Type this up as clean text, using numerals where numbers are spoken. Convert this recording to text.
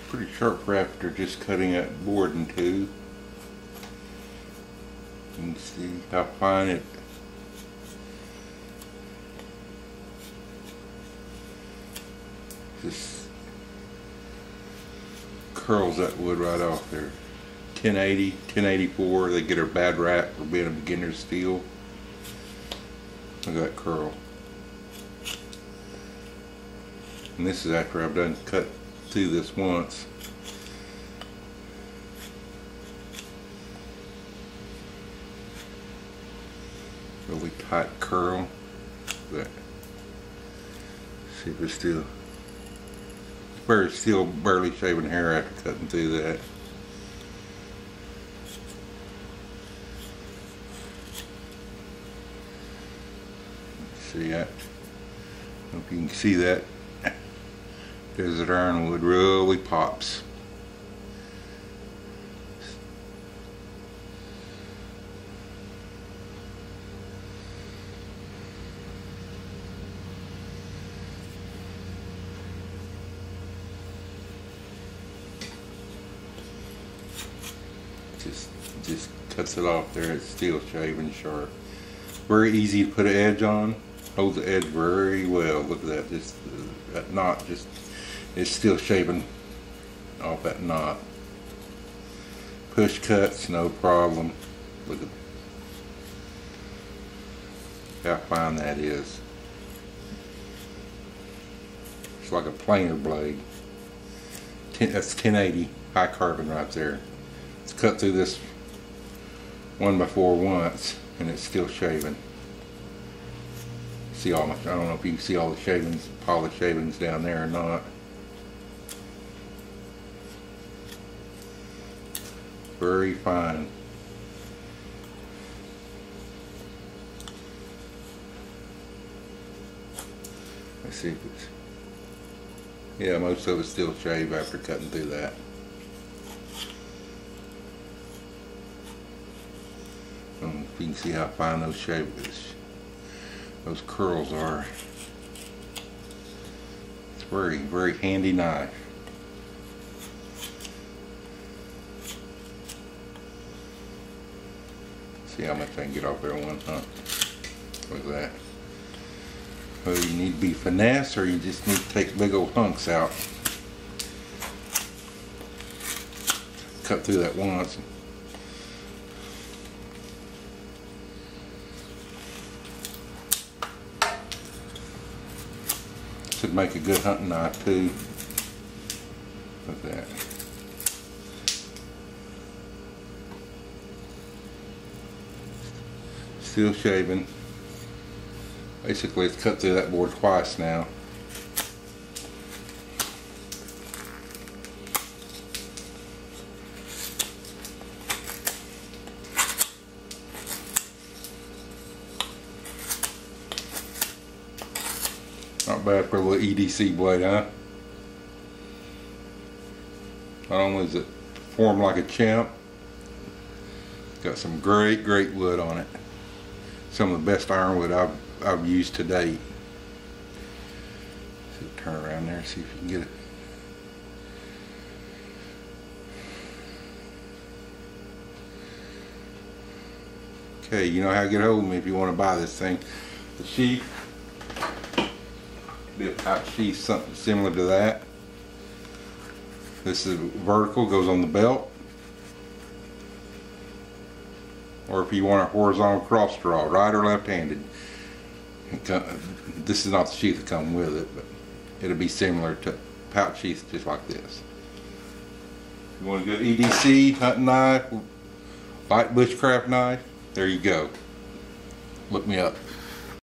pretty sharp after just cutting that board in two. You can see how fine it just curls that wood right off there. 1080, 1084, they get a bad rap for being a beginner steel. Look at that curl. And this is after I've done cut through this once. Really tight curl. But see if it's still barely shaving hair after cutting through that. See that? Hope you can see that. Desert Ironwood really pops. Just cuts it off there. It's still shaving sharp. Very easy to put an edge on. Holds the edge very well. Look at that. Just that knot. Just it's still shaving off that knot. Push cuts, no problem. Look at how fine that is. It's like a planer blade. That's 1080 high carbon right there. It's cut through this 1x4 once, and it's still shaving. See all my, I don't know if you can see all the shavings, polished shavings down there or not. Very fine. Let's see if it's, yeah, most of it's still shaved after cutting through that. If you can see how fine those those curls are. It's a very, very handy knife. See how much I can get off there one hunk. Look at that. Well, you need to be finesse, or you just need to take big old hunks out. Cut through that once. Should make a good hunting knife too. Look at that. Still shaving. Basically it's cut through that board twice now. Not bad for a little EDC blade, huh? Not only is it formed like a champ, it's got some great wood on it. Some of the best ironwood I've used to date. So turn around there, see if you can get it. Okay, you know how to get a hold of me if you want to buy this thing. The sheath, be a pouch sheath, something similar to that. This is vertical, goes on the belt. Or if you want a horizontal cross draw, right or left-handed. This is not the sheath that comes with it, but it'll be similar to pouch sheath, just like this. You want a good EDC hunting knife, light bushcraft knife, there you go. Look me up.